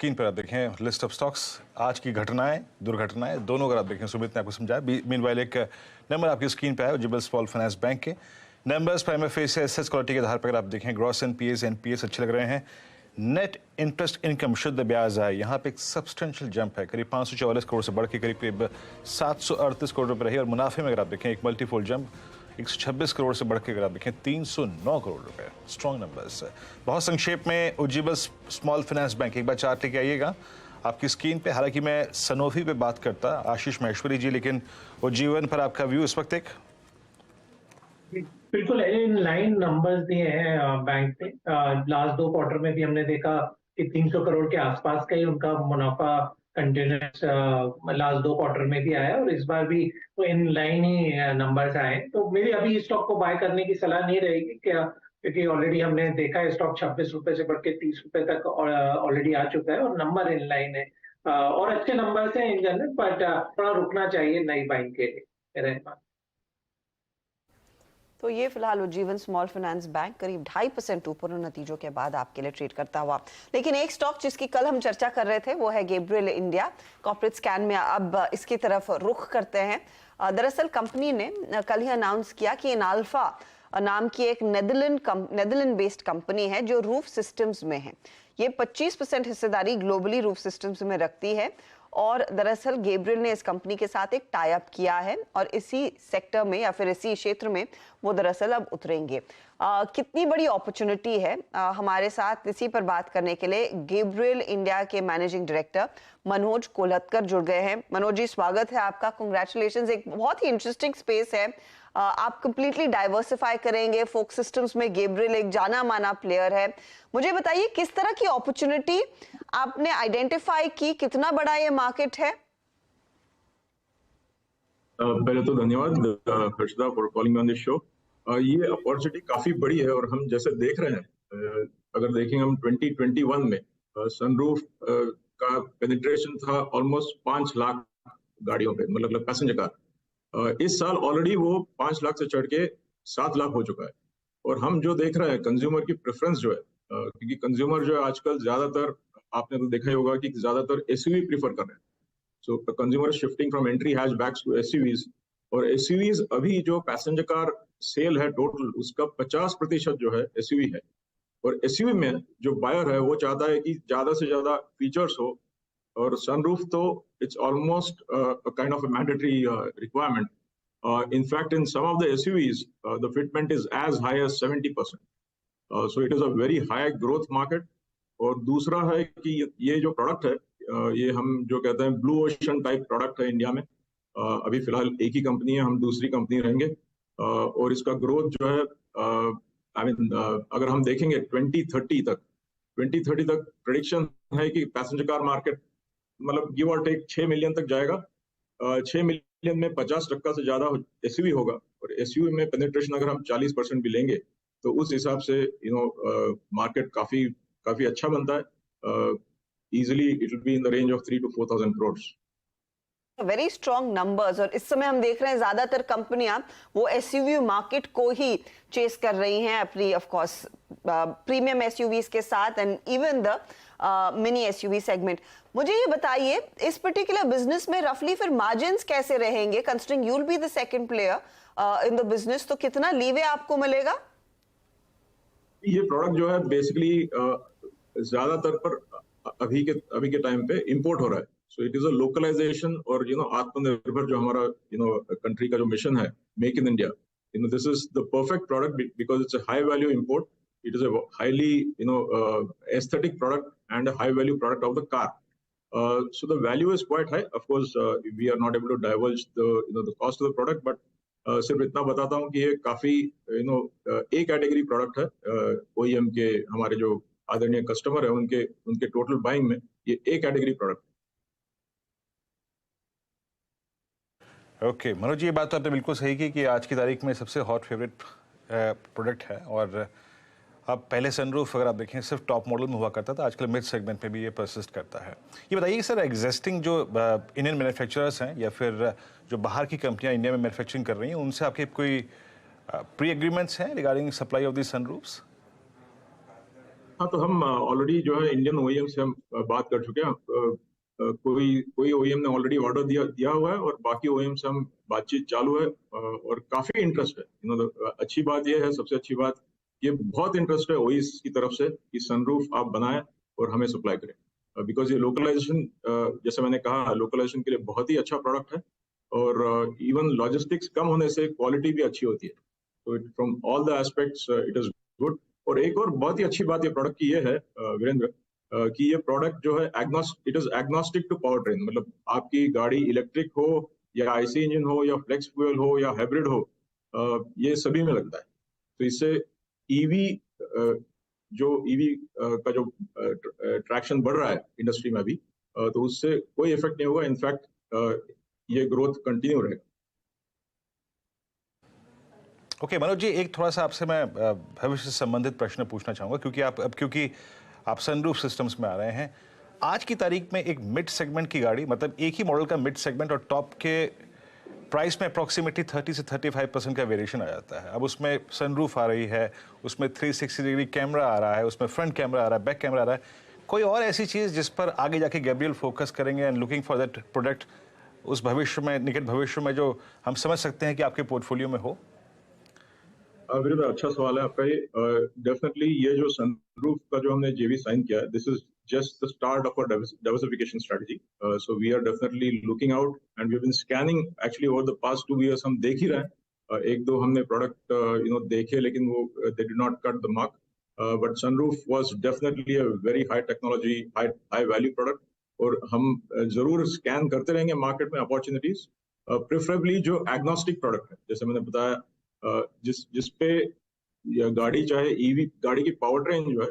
Screen पर आप देखें लिस्ट ऑफ स्टॉक्स, आज की घटनाएं, दुर्घटनाएं दोनों अगर आप देखें, सुमित ने आपको समझाया। मीनवाइल एक नंबर आपकी स्क्रीन पर है उज्जीवन स्मॉल फाइनेंस बैंक के नंबर्स प्राइम फेस से एसेट्स क्वालिटी के आधार पर आप देखें ग्रॉस एनपीएस अच्छे लग रहे हैं। नेट इंटरेस्ट इनकम शुद्ध ब्याज आय यहाँ पे एक सब्सटेंशियल जंप है, करीब 544 करोड़ से बढ़ के करीब 738 करोड़ रुपए रही। और मुनाफे में अगर आप देखें एक मल्टीफोल्ड जंप 126 करोड़ से बढ़ के अगर आप देखें 309 करोड़ रुपए। Strong numbers. बहुत संक्षेप में उज्जीवन स्मॉल फाइनेंस बैंक एक बार चार्ट लेके आइएगा आपकी स्क्रीन पे। हालांकि मैं सनोफी पे बात करता आशीष महेश्वरी जी, लेकिन उज्जीवन पर आपका व्यू इस वक्त एक बिल्कुल इन लाइन नंबर्स दिए हैं बैंक पे। लास्ट 2 क्वार्टर में भी हमने देखा कि 300 करोड़ के आसपास का ही उनका मुनाफा कंटिन्यूस लास्ट 2 क्वार्टर में भी आया और इस बार भी तो इन लाइन ही नंबर्स आए। तो मेरी अभी स्टॉक को बाय करने की सलाह नहीं रहेगी क्या, क्योंकि ऑलरेडी हमने देखा है स्टॉक 26 रुपए से बढ़ के 30 रुपए तक ऑलरेडी आ चुका है और नंबर इन लाइन है और अच्छे नंबर्स हैं इन जनरल, बट थोड़ा रुकना चाहिए नई बाइंग के लिए मेरे हिसाब। तो ये फिलहाल उज्जीवन स्मॉल फाइनेंस बैंक करीब 2.5% ऊपर नतीजों के बाद आपके लिए ट्रेड करता हुआ। लेकिन एक स्टॉक जिसकी कल हम चर्चा कर रहे थे वो है गैब्रियल इंडिया। कॉर्पोरेट स्कैन में अब इसकी तरफ रुख करते हैं। दरअसल कंपनी ने कल ही अनाउंस किया कि इनाल्फा नाम की एक नेदरलैंड बेस्ड कंपनी है जो रूफ सिस्टम्स में है। ये 25% हिस्सेदारी ग्लोबली रूफ सिस्टम्स में रखती है और दरअसल गैब्रियल ने इस कंपनी के साथ एक टाई अप किया है और इसी सेक्टर में या फिर इसी क्षेत्र में वो दरअसल अब उतरेंगे। कितनी बड़ी अपॉर्चुनिटी है, हमारे साथ इसी पर बात करने के लिए गैब्रियल इंडिया के मैनेजिंग डायरेक्टर मनोज कोल्हटकर जुड़ गए हैं। मनोज जी, स्वागत है आपका, कांग्रेचुलेशंस। एक बहुत ही इंटरेस्टिंग स्पेस है, आप कंप्लीटली डाइवर्सिफाई करेंगे फोक सिस्टम्स में। गैब्रियल एक जाना माना प्लेयर है। मुझे बताइए किस तरह की अपॉर्चुनिटी आपने आइडेंटिफाई की, कितना बड़ा ये मार्केट है? पहले तो धन्यवाद Harshada for calling on this show. ये अपॉर्चुनिटी काफी बड़ी है और हम जैसे देख रहे हैं, अगर देखेंगे हम 2021 में सनरूफ का पेनिट्रेशन था ऑलमोस्ट 5 लाख गाड़ियों पे, मतलब पैसेंजर कार। इस साल ऑलरेडी वो 5 लाख से चढ़ के 7 लाख हो चुका है। और हम जो देख रहे हैं कंज्यूमर की प्रेफरेंस जो है, क्योंकि कंज्यूमर जो है आजकल ज्यादातर, आपने तो देखा ही होगा कि ज्यादातर एसयूवी प्रीफर कर रहे हैं। So consumer shifting from entry hatchbacks to SUVs. और एसयूवीज अभी जो पैसेंजर कार सेल है टोटल, उसका 50% जो है एसयूवी है। और एसयूवी में जो बायर है वो चाहता है कि ज्यादा से ज्यादा फीचर्स हो, और सनरूफ तो it's almost kind of a mandatory requirement. In fact, in some of the SUVs, the fitment is as high as 70%. So it is a very high growth market. और दूसरा है कि ये जो प्रोडक्ट है, ये हम जो कहते हैं ब्लू ओशन टाइप प्रोडक्ट है इंडिया में। अभी फिलहाल एक ही कंपनी है, हम दूसरी कंपनी रहेंगे। और इसका ग्रोथ जो है, अगर हम देखेंगे 2030 तक प्रेडिक्शन है कि पैसेंजर कार मार्केट मतलब गिव और टेक 6 मिलियन तक जाएगा। 6 मिलियन में 50% से ज्यादा एसयूवी होगा। और एसयूवी में पेनिट्रेशन अगर हम 40% भी लेंगे तो उस हिसाब से मार्केट काफी अच्छा बनता है। Easily it will be in the range of 3 to 4,000 crore. Very strong numbers. और इस समय हम देख रहे हैं ज्यादातर कंपनियां वो एसयूवी मार्केट को ही चेस कर रही हैं अपनी ऑफ कोर्स प्रीमियम एसयूवीज के साथ and even the mini SUV segment. मुझे ये बताइए इस पर्टिकुलर बिजनेस में रफली फिर मार्जिन्स कैसे रहेंगे, considering you will be the second player in the business, तो कितना लीवे आपको मिलेगा? ये प्रोडक्ट जो है बेसिकली ज्यादातर पर अभी के टाइम पे इंपोर्ट हो रहा है। So it is a localisation और आत्मनिर्भर जो हमारा कंट्री का जो मिशन है, make in India, this is the perfect product because it's a high value import. It is a highly aesthetic product and a high value product of the car. So the value is quite high. Of course, we are not able to divulge the cost of the product, but सिर्फ इतना बताता हूँ कि ये काफी ए category product है। OEM के हमारे जो आदरणीय कस्टमर है उनके टोटल बाइंग में ये A category product. Okay Manoj ji, ये बात तो आपने बिल्कुल सही की कि आज की तारीख में सबसे हॉट फेवरेट प्रोडक्ट है। और अब पहले सनरूफ अगर आप देखें सिर्फ टॉप मॉडल में हुआ करता था, आजकल मिड सेगमेंट में भी ये परसिस्ट करता है। ये बताइए सर, एग्जिस्टिंग जो इंडियन मैन्युफैक्चरर्स हैं या फिर जो बाहर की कंपनियां इंडिया में मैन्युफैक्चरिंग कर रही हैं, उनसे आपके कोई प्री एग्रीमेंट्स हैं रिगार्डिंग सप्लाई ऑफ दी सनरूफ्स? हाँ, तो हम ऑलरेडी जो है इंडियन ओईएम से हम बात कर चुके हैं। कोई ओईएम ने ऑलरेडी ऑर्डर दिया हुआ है और बाकी ओईएम से हम बातचीत चालू है, और काफी इंटरेस्ट है। अच्छी बात यह है, सबसे अच्छी बात, ये बहुत इंटरेस्ट है ओईएस की तरफ से कि सनरूफ आप बनाएं और हमें सप्लाई करें, बिकॉज ये लोकलाइजेशन, जैसे मैंने कहा, लोकलाइजेशन के लिए बहुत ही अच्छा प्रोडक्ट है, और इवन लॉजिस्टिक्स कम होने से क्वालिटी भी अच्छी होती है। तो from all the aspects it is good. और एक और बहुत ही अच्छी बात ये प्रोडक्ट की ये है वीरेंद्र, कि ये प्रोडक्ट जो है it is agnostic to powertrain. मतलब आपकी गाड़ी इलेक्ट्रिक हो या आईसी इंजन हो या फ्लेक्स फ्यूल हो या हाइब्रिड हो, ये सभी में लगता है। तो इससे ईवी का जो ट्रैक्शन बढ़ रहा है इंडस्ट्री में अभी, तो उससे कोई इफेक्ट नहीं होगा। इनफैक्ट ये ग्रोथ कंटिन्यू रहेगा। ओके मनोज जी, एक थोड़ा सा आपसे मैं भविष्य से संबंधित प्रश्न पूछना चाहूँगा, क्योंकि आप सनरूफ सिस्टम्स में आ रहे हैं। आज की तारीख में एक मिड सेगमेंट की गाड़ी, मतलब एक ही मॉडल का मिड सेगमेंट और टॉप के प्राइस में अप्रॉक्सीमेटली 30 से 35% का वेरिएशन आ जाता है। अब उसमें सनरूफ आ रही है, उसमें 360 डिग्री कैमरा आ रहा है, उसमें फ्रंट कैमरा आ रहा है, बैक कैमरा आ रहा है। कोई और ऐसी चीज़ जिस पर आगे जाके गैब्रियल फोकस करेंगे and looking for that product उस भविष्य में, निकट भविष्य में, जो हम समझ सकते हैं कि आपके पोर्टफोलियो में हो? विरुद्ध, अच्छा सवाल है आपका ये। डेफिनेटली ये जो सनरूफ का जो हमने जेवी साइन किया है, this is just the start of our diversification strategy. So we are definitely looking out and we have been scanning actually over the past 2 years। हम देख ही रहे हैं, एक दो हमने प्रोडक्ट देखे, लेकिन वो they did not cut the mark, but sunroof was definitely a very high technology, high value product. और हम जरूर स्कैन करते रहेंगे मार्केट में अपॉर्चुनिटीज, प्रेफरेबली जो एग्नोस्टिक प्रोडक्ट है, जैसे मैंने बताया, जिस पे गाड़ी, चाहे ईवी गाड़ी की पावर ट्रेन जो है,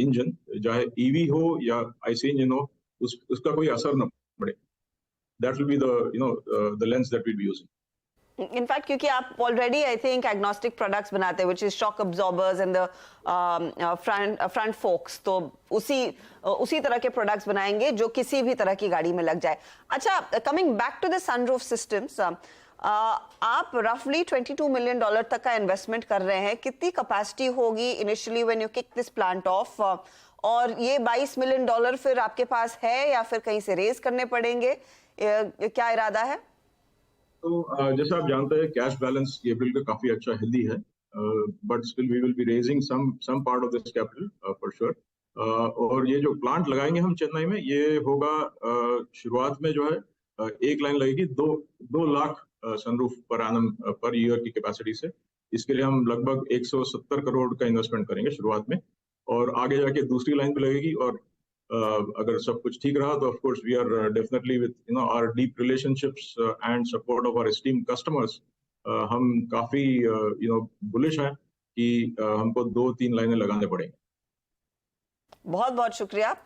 इंजन चाहे ईवी हो या आईसी इंजन हो, उसका कोई असर न पड़े। That will be the lens that we will be using. In fact क्योंकि आप already I think agnostic products बनाते हैं, which is shock absorbers and the front forks, तो उसी तरह के प्रोडक्ट्स बनाएंगे जो किसी भी तरह की गाड़ी में लग जाए। अच्छा, coming back to the sunroof systems, आप रफली $22 मिलियन तक का इन्वेस्टमेंट कर रहे हैं। कितनी कैपेसिटी होगी initially when you kick this plant of, और ये $22 मिलियन फिर आपके पास है या फिर कहीं से रेज करने पड़ेंगे, क्या इरादा है? तो जैसा आप जानते हैं, कैश बैलेंस गैब्रियल का काफी अच्छा, हेल्दी है, but still we will be raising some part of this capital for sure. और ये जो प्लांट लगाएंगे हम चेन्नई में, ये होगा शुरुआत में जो है एक लाइन लगेगी 2 lakh sunroof per annum per year की कैपेसिटी से। इसके लिए हम लगभग 170 करोड़ का इन्वेस्टमेंट करेंगे शुरुआत में, और आगे जाके दूसरी लाइन भी लगेगी। और अगर सब कुछ ठीक रहा तो of course we are definitely with our deep relationships and support of our esteemed customers, हम काफी बुलिश हैं कि हमको 2-3 लाइनें लगाने पड़ेंगी। बहुत बहुत शुक्रिया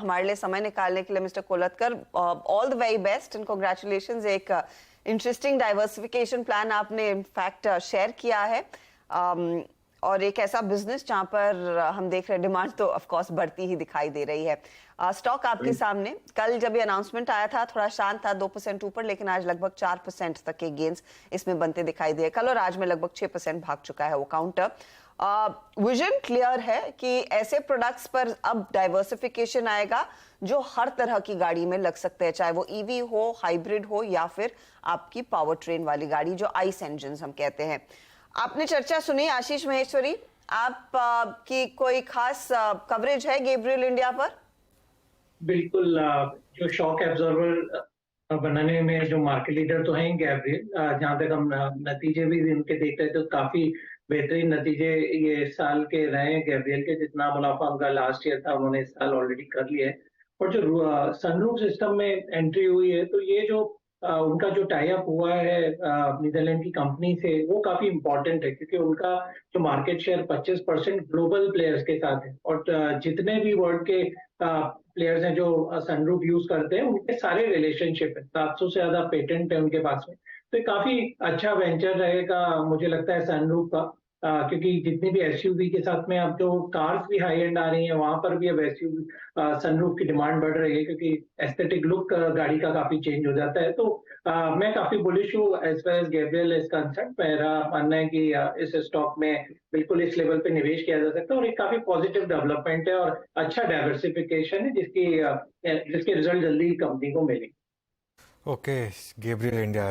हमारे लिए समय निकालने के लिए mister Kolatkar. All the very best and congratulations. एक इंटरेस्टिंग डाइवर्सिफिकेशन प्लान आपने इनफैक्ट शेयर किया है, और एक ऐसा बिजनेस जहां पर हम देख रहे हैं डिमांड तो ऑफ कोर्स बढ़ती ही दिखाई दे रही है। स्टॉक आपके सामने, कल जब ये अनाउंसमेंट आया था थोड़ा शांत था, 2% ऊपर, लेकिन आज लगभग 4% तक के गेन्स इसमें बनते दिखाई दिए। कल और आज में लगभग 6% भाग चुका है वो काउंटर। विजन क्लियर है कि ऐसे प्रोडक्ट्स पर अब डाइवर्सिफिकेशन आएगा जो हर तरह की गाड़ी में लग सकते हैं, चाहे वो ईवी हो, हाइब्रिड हो या फिर आपकी पावर ट्रेन वाली गाड़ी, जो आइस इंजन हम कहते हैं। आपने चर्चा सुनी आशीष महेश्वरी, आप की कोई खास कवरेज है गैब्रियल इंडिया पर? बिल्कुल, जो शॉक एब्जॉर्बर बनाने में जो मार्केट लीडर तो हैं गैब्रियल, जहां तक हम नतीजे भी उनके देख रहे थे तो काफी बेहतरीन नतीजे ये साल के रहे हैं गैब्रियल के। जितना मुनाफा उनका लास्ट ईयर था उन्होंने इस साल ऑलरेडी कर लिया है। और जो सनरूफ सिस्टम में एंट्री हुई है, तो ये जो उनका जो टाई अप हुआ है नीदरलैंड की कंपनी से, वो काफी इंपॉर्टेंट है, क्योंकि उनका जो मार्केट शेयर 25% ग्लोबल प्लेयर्स के साथ है। और जितने भी वर्ल्ड के प्लेयर्स हैं जो सनरूफ यूज करते हैं, उनके सारे रिलेशनशिप है, 700 से ज्यादा पेटेंट है उनके पास में। तो काफी अच्छा वेंचर रहेगा मुझे लगता है सनरूफ का। क्योंकि जितनी भी एसयूवी के साथ में अब जो कार्स भी हाई एंड आ रही हैं, वहां पर भी अब एसयूवी सनरूफ की डिमांड बढ़ रही है, क्योंकि एस्थेटिक लुक गाड़ी का काफी चेंज हो जाता है। तो मैं काफी बुलिश हूँ as far as Gabriel is concern. मेरा मानना है कि इस स्टॉक में बिल्कुल इस लेवल पे निवेश किया जा सकता है, और एक काफी पॉजिटिव डेवलपमेंट है और अच्छा डाइवर्सिफिकेशन है, जिसके रिजल्ट जल्दी कंपनी को मिलेंगे। Okay, Gabriel India